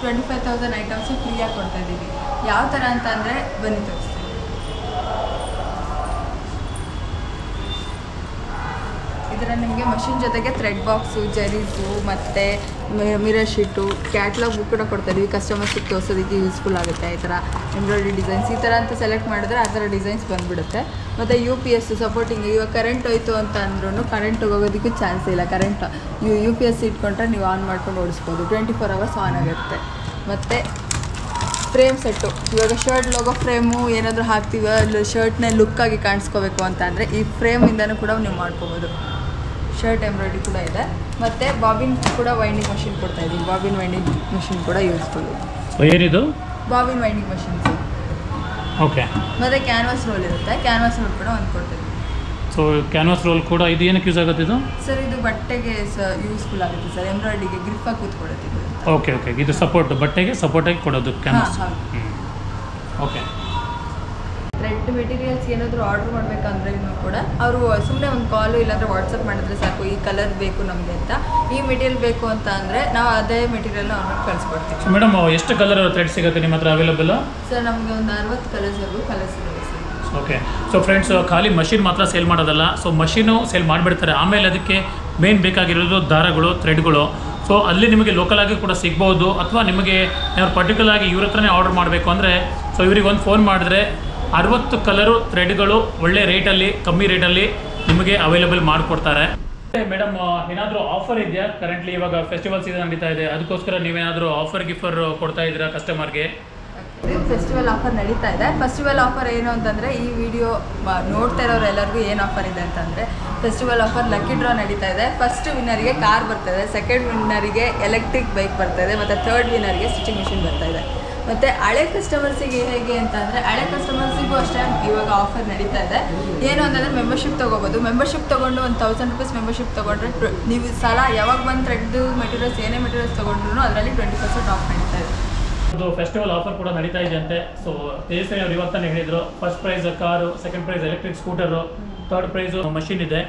25,000 ಐಟಮ್ಸು ಫ್ರೀಯಾಗಿ ಕೊಡ್ತಾ ಇದ್ದೀವಿ. ಯಾವ ಥರ ಅಂತ ಅಂದರೆ ಬನ್ನಿ ತೋರಿಸ್ತೀವಿ. ಇದರ ನಿಮಗೆ ಮಷಿನ್ ಜೊತೆಗೆ ಥ್ರೆಡ್ ಬಾಕ್ಸು, ಜರೀಸು ಮತ್ತು ಮಿರರ್ ಶೀಟು, ಕ್ಯಾಟ್ಲಾಗ್ ಬುಕ್ ಕೂಡ ಕೊಡ್ತಾ ಇದ್ದೀವಿ. ಕಸ್ಟಮರ್ಸಿಗೆ ತೋರಿಸೋದಕ್ಕೆ ಯೂಸ್ಫುಲ್ ಆಗುತ್ತೆ. ಈ ಥರ ಎಂಬ್ರಾಯ್ಡ್ರಿ ಡಿಸೈನ್ಸ್ ಈ ಥರ ಅಂತ ಸೆಲೆಕ್ಟ್ ಮಾಡಿದ್ರೆ ಆ ಥರ ಡಿಸೈನ್ಸ್ ಬಂದುಬಿಡುತ್ತೆ. ಮತ್ತು UPS ಸಪೋರ್ಟಿಂಗ್, ಇವಾಗ ಕರೆಂಟ್ ಹೋಯ್ತು ಅಂತ ಅಂದ್ರೂ ಕರೆಂಟ್ ಹೋಗೋದಕ್ಕೂ ಚಾನ್ಸ್ ಇಲ್ಲ. ಕರೆಂಟ್ UPS ಇಟ್ಕೊಂಡ್ರೆ ನೀವು ಆನ್ ಮಾಡ್ಕೊಂಡು ಓಡಿಸ್ಬೋದು. 24 hours ಆನ್ ಆಗುತ್ತೆ. ಮತ್ತು ಫ್ರೇಮ್ ಸೆಟ್ಟು, ಇವಾಗ ಶರ್ಟ್ ಲೋಗೋ ಫ್ರೇಮು ಏನಾದರೂ ಹಾಕ್ತೀವಿ, ಅಲ್ಲಿ ಶರ್ಟ್ನ ಲುಕ್ಕಾಗಿ ಕಾಣಿಸ್ಕೋಬೇಕು ಅಂತ ಅಂದರೆ ಈ ಫ್ರೇಮಿಂದನೂ ಕೂಡ ನೀವು ಮಾಡ್ಕೋಬೋದು. ಶರ್ಟ್ ಎಂಬ್ರಾಯ್ಡ್ರಿ ಕೂಡ ಇದೆ. ಮತ್ತು ಬಾಬಿನ್ ಕೂಡ ವೈಂಡಿಂಗ್ ಮಷಿನ್ ಕೊಡ್ತಾ ಇದ್ದೀವಿ. ಬಾಬಿನ್ ವೈಂಡಿಂಗ್ ಮಷಿನ್ ಕೂಡ ಯೂಸ್ಫುಲ್. ಏನಿದು? Bobbin winding machines. ಓಕೆ. ಮತ್ತು ಕ್ಯಾನ್ವಾಸ್ ರೋಲ್ ಇರುತ್ತೆ. ಕ್ಯಾನ್ವಾಸ್ ರೋಲ್ ಕೂಡ ಒಂದು ಕೊಡ್ತೀವಿ. ಸೊ ಕ್ಯಾನ್ವಾಸ್ ರೋಲ್ ಕೂಡ ಇದು ಏನಕ್ಕೆ ಯೂಸ್ ಆಗುತ್ತೆ ಇದು? ಸರ್ ಇದು ಬಟ್ಟೆಗೆ ಯೂಸ್ಫುಲ್ ಆಗುತ್ತೆ ಸರ್. ಎಂಬ್ರಾಯ್ಡ್ರಿಗೆ ಗ್ರಿಪ್ಪಾಗಿ ಕೂತ್ಕೊಡುತ್ತೆ ಇದು. ಓಕೆ ಓಕೆ, ಇದು ಸಪೋರ್ಟ್, ಬಟ್ಟೆಗೆ ಸಪೋರ್ಟಾಗಿ ಕೊಡೋದು ಕ್ಯಾನ್ವಾಸ್. ಓಕೆ. ಥ್ರೆಡ್ ಮೆಟೀರಿಯಲ್ಸ್ ಏನಾದರೂ ಆರ್ಡ್ರ್ ಮಾಡಬೇಕಂದ್ರೆ ಕೂಡ ಅವರು ಸುಮ್ಮನೆ ಒಂದು ಕಾಲು ಇಲ್ಲಾಂದರೆ ವಾಟ್ಸಪ್ ಮಾಡಿದ್ರೆ ಸಾಕು, ಈ ಕಲರ್ ಬೇಕು ನಮಗೆ ಅಂತ, ಈ ಮೆಟೀರಿಯಲ್ ಬೇಕು ಅಂತ ಅಂದರೆ ನಾವು ಅದೇ ಮೆಟೀರಿಯಲ್ನ ಅವ್ರಿಗೆ ಕಳಿಸ್ಕೊಡ್ತೀವಿ. ಸೊ ಮೇಡಮ್, ಎಷ್ಟು ಕಲರ್ ಥ್ರೆಡ್ ಸಿಗುತ್ತೆ ನಿಮ್ಮ ಹತ್ರ ಅವೈಲೇಬಲ್? ಸರ್ ನಮಗೆ ಒಂದು 60 ಕಲರ್ಸ್ವರೆಗೂ ಕಲರ್ಸ್ ಇರುತ್ತೆ ಸರ್. ಓಕೆ. ಸೊ ಫ್ರೆಂಡ್ಸ್, ಖಾಲಿ ಮಷಿನ್ ಮಾತ್ರ ಸೇಲ್ ಮಾಡೋದಲ್ಲ, ಸೊ ಮಷೀನು ಸೇಲ್ ಮಾಡಿಬಿಡ್ತಾರೆ, ಆಮೇಲೆ ಅದಕ್ಕೆ ಮೇನ್ ಬೇಕಾಗಿರೋದು ದಾರಗಳು, ಥ್ರೆಡ್ಗಳು. ಸೊ ಅಲ್ಲಿ ನಿಮಗೆ ಲೋಕಲಾಗಿ ಕೂಡ ಸಿಗ್ಬೋದು, ಅಥವಾ ನಿಮಗೆ ಏನಾದ್ರು ಪರ್ಟಿಕ್ಯುಲರ್ ಆಗಿ ಇವ್ರ ಹತ್ರನೇ ಆರ್ಡರ್ ಮಾಡಬೇಕು ಅಂದರೆ ಸೊ ಇವ್ರಿಗೆ ಒಂದು ಫೋನ್ ಮಾಡಿದ್ರೆ 60 ಕಲರು ಥ್ರೆಡ್ಗಳು ಒಳ್ಳೆ ರೇಟಲ್ಲಿ, ಕಮ್ಮಿ ರೇಟಲ್ಲಿ ನಿಮಗೆ ಅವೈಲೇಬಲ್ ಮಾಡಿಕೊಡ್ತಾರೆ. ಮೇಡಮ್, ಏನಾದರೂ ಆಫರ್ ಇದೆಯಾ? ಕರೆಂಟ್ಲಿ ಇವಾಗ ಫೆಸ್ಟಿವಲ್ ಸೀಸನ್ ನಡೀತಾ ಇದೆ, ಅದಕ್ಕೋಸ್ಕರ ನೀವೇನಾದರೂ ಗಿಫರ್ ಕೊಡ್ತಾ ಇದ್ದೀರಾ ಕಸ್ಟಮರ್ಗೆ? ಫೆಸ್ಟಿವಲ್ ಆಫರ್ ನಡೀತಾ ಇದೆ. ಫೆಸ್ಟಿವಲ್ ಆಫರ್ ಏನು ಅಂತಂದರೆ, ಈ ವಿಡಿಯೋ ನೋಡ್ತಾ ಇರೋರು ಎಲ್ಲರಿಗೂ ಏನು ಆಫರ್ ಇದೆ ಅಂತಂದರೆ, ಫೆಸ್ಟಿವಲ್ ಆಫರ್ ಲಕ್ಕಿ ಡ್ರಾ ನಡೀತಾ ಇದೆ. ಫಸ್ಟ್ ವಿನ್ನರಿಗೆ ಕಾರ್ ಬರ್ತಾಯಿದೆ, ಸೆಕೆಂಡ್ ವಿನ್ನರಿಗೆ ಎಲೆಕ್ಟ್ರಿಕ್ ಬೈಕ್ ಬರ್ತಾಯಿದೆ, ಮತ್ತು ಥರ್ಡ್ ವಿನ್ನರಿಗೆ ಸ್ಟಿಚಿಂಗ್ ಮಿಷಿನ್ ಬರ್ತಾಯಿದೆ. ಮತ್ತು ಹಳೆ ಕಸ್ಟಮರ್ಸಿಗೆ ಹೇಗೆ ಅಂತಂದರೆ, ಹಳೆ ಕಸ್ಟಮರ್ಸಿಗೂ ಅಷ್ಟೇ ಇವಾಗ ಆಫರ್ ನಡೀತಾ ಇದೆ. ಏನು ಅಂತಂದರೆ ಮೆಂಬರ್ಶಿಪ್ ತೊಗೋಬೋದು. ಮೆಂಬರ್ಶಿಪ್ ತೊಗೊಂಡು ಒಂದು 1000 ರೂಪೀಸ್ ಮೆಂಬರ್ಶಿಪ್ ತೊಗೊಂಡ್ರೆ ನೀವು ಸಲ ಯಾವಾಗ ಬಂದು ಥ್ರೆಡ್ ಮೆಟೀರಿಯಲ್ಸ್ ಏನೇ ಮೆಟೀರಿಯಲ್ಸ್ ತೊಗೊಂಡ್ರು ಅದರಲ್ಲಿ 20% ಆಫ್ ನಡೀತಾ ಇದೆ. ಅದು ಫೆಸ್ಟಿವಲ್ ಆಫರ್ ಕೂಡ ನಡೀತಾ ಇದೆ ಅಂತೆ. ಸೊ ತೇಜಸ್ವಿನಿ ಅವರು ಇವತ್ತಾನೆ ಹೇಳಿದರು, first prize car, second prize electric scooter, third price machine ಇದೆ.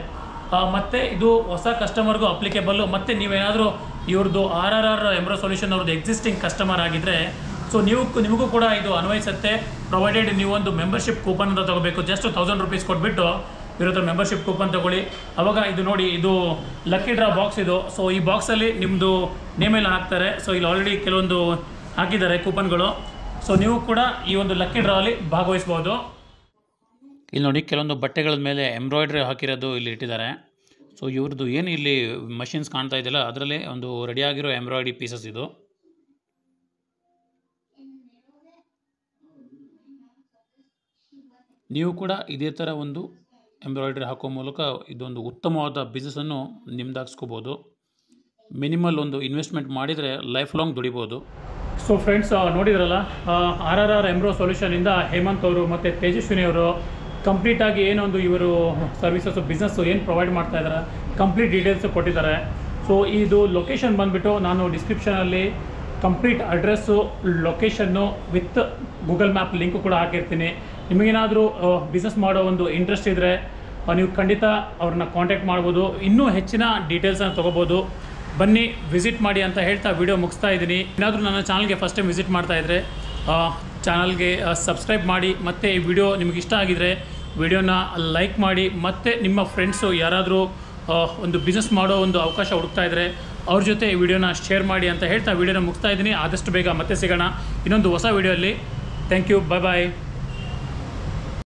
ಮತ್ತು ಇದು ಹೊಸ ಕಸ್ಟಮರ್ಗೂ ಅಪ್ಲಿಕೇಬಲ್ಲು. ಮತ್ತು ನೀವೇನಾದರೂ ಇವ್ರದ್ದು RRR ಎಂಬ್ರೋ ಸೊಲ್ಯೂಷನ್ ಅವ್ರದ್ದು ಎಕ್ಸಿಸ್ಟಿಂಗ್ ಕಸ್ಟಮರ್ ಆಗಿದ್ದರೆ ಸೊ ನಿಮಗೂ ಕೂಡ ಇದು ಅನ್ವಯಿಸುತ್ತೆ. ಪ್ರೊವೈಡೆಡ್ ನೀವೊಂದು ಮೆಂಬರ್ಶಿಪ್ ಕೂಪನ್ ಅಂತ ತೊಗೋಬೇಕು. ಜಸ್ಟ್ 1000 ರೂಪೀಸ್ ಕೊಟ್ಬಿಟ್ಟು ಇವ್ರ ಹತ್ರ ಮೆಂಬರ್ಶಿಪ್ ಕೂಪನ್ ತೊಗೊಳ್ಳಿ. ಅವಾಗ ಇದು ನೋಡಿ, ಇದು ಲಕ್ಕಿ ಡ್ರಾ ಬಾಕ್ಸ್ ಇದು. ಸೊ ಈ ಬಾಕ್ಸಲ್ಲಿ ನಿಮ್ಮದು ನೇಮೆಲ್ಲ ಹಾಕ್ತಾರೆ. ಸೊ ಇಲ್ಲಿ ಆಲ್ರೆಡಿ ಕೆಲವೊಂದು ಹಾಕಿದ್ದಾರೆ ಕೂಪನ್ಗಳು. ಸೊ ನೀವು ಕೂಡ ಈ ಒಂದು ಲಕ್ಕಿ ಡ್ರಾ ಅಲ್ಲಿ ಭಾಗವಹಿಸ್ಬೋದು. ಇಲ್ಲಿ ನೋಡಿ, ಕೆಲವೊಂದು ಬಟ್ಟೆಗಳ ಮೇಲೆ ಎಂಬ್ರಾಯ್ಡ್ರಿ ಹಾಕಿರೋದು ಇಲ್ಲಿ ಇಟ್ಟಿದ್ದಾರೆ. ಸೊ ಇವ್ರದ್ದು ಏನು ಇಲ್ಲಿ ಮಷಿನ್ಸ್ ಕಾಣ್ತಾ ಇದೆಯಲ್ಲ, ಅದರಲ್ಲಿ ಒಂದು ರೆಡಿಯಾಗಿರೋ ಎಂಬ್ರಾಯ್ಡ್ರಿ ಪೀಸಸ್ ಇದು. ನೀವು ಕೂಡ ಇದೇ ಥರ ಒಂದು ಎಂಬ್ರಾಯ್ಡ್ರಿ ಹಾಕೋ ಮೂಲಕ ಇದೊಂದು ಉತ್ತಮವಾದ ಬಿಸ್ನೆಸ್ಸನ್ನು ನಿಮ್ದಾಗಿಸ್ಕೋಬೋದು. ಮಿನಿಮಲ್ ಒಂದು ಇನ್ವೆಸ್ಟ್ಮೆಂಟ್ ಮಾಡಿದರೆ ಲೈಫ್ ಲಾಂಗ್ ದುಡಿಬೋದು. ಸೊ ಫ್ರೆಂಡ್ಸ್, ನೋಡಿದ್ರಲ್ಲ, RRR ಎಂಬ್ರೋ ಸೊಲ್ಯೂಷನಿಂದ ಹೇಮಂತ್ ಅವರು ಮತ್ತು ತೇಜಸ್ವಿನಿ ಅವರು ಕಂಪ್ಲೀಟಾಗಿ ಏನೊಂದು ಇವರು ಸರ್ವಿಸಸ್ಸು ಬಿಸ್ನೆಸ್ಸು ಏನು ಪ್ರೊವೈಡ್ ಮಾಡ್ತಾ ಇದ್ದಾರೆ, ಕಂಪ್ಲೀಟ್ ಡೀಟೇಲ್ಸು ಕೊಟ್ಟಿದ್ದಾರೆ. ಸೊ ಇದು ಲೊಕೇಶನ್ ಬಂದುಬಿಟ್ಟು ನಾನು ಡಿಸ್ಕ್ರಿಪ್ಷನಲ್ಲಿ complete address, location with Google map link ಕೂಡ ಹಾಕಿರ್ತೀನಿ. ನಿಮಗೇನಾದರೂ ಬಿಸ್ನೆಸ್ ಮಾಡೋ ಒಂದು ಇಂಟ್ರೆಸ್ಟ್ ಇದ್ದರೆ ನೀವು ಖಂಡಿತ ಅವ್ರನ್ನ ಕಾಂಟ್ಯಾಕ್ಟ್ ಮಾಡ್ಬೋದು. ಇನ್ನೂ ಹೆಚ್ಚಿನ ಡೀಟೇಲ್ಸನ್ನು ತೊಗೋಬೋದು. ಬನ್ನಿ, ವಿಸಿಟ್ ಮಾಡಿ ಅಂತ ಹೇಳ್ತಾ ವಿಡಿಯೋ ಮುಗಿಸ್ತಾ ಇದ್ದೀನಿ. ಏನಾದರೂ ನನ್ನ ಚಾನಲ್ಗೆ ಫಸ್ಟ್ ಟೈಮ್ ವಿಸಿಟ್ ಮಾಡ್ತಾಯಿದ್ರೆ ಚಾನಲ್ಗೆ ಸಬ್ಸ್ಕ್ರೈಬ್ ಮಾಡಿ. ಮತ್ತು ಈ ವಿಡಿಯೋ ನಿಮಗೆ ಇಷ್ಟ ಆಗಿದರೆ ವಿಡಿಯೋನ ಲೈಕ್ ಮಾಡಿ. ಮತ್ತು ನಿಮ್ಮ ಫ್ರೆಂಡ್ಸು ಯಾರಾದರೂ ಒಂದು ಬಿಸ್ನೆಸ್ ಮಾಡೋ ಒಂದು ಅವಕಾಶ ಹುಡುಕ್ತಾ ಇದ್ದರೆ ಅವ್ರ ಜೊತೆ ಈ ವಿಡಿಯೋನ ಶೇರ್ ಮಾಡಿ ಅಂತ ಹೇಳ್ತಾ ವಿಡಿಯೋನ ಮುಗಿಸ್ತಾ ಇದ್ದೀನಿ. ಆದಷ್ಟು ಬೇಗ ಮತ್ತೆ ಸಿಗೋಣ ಇನ್ನೊಂದು ಹೊಸ ವಿಡಿಯೋಲ್ಲಿ. Thank you, bye bye.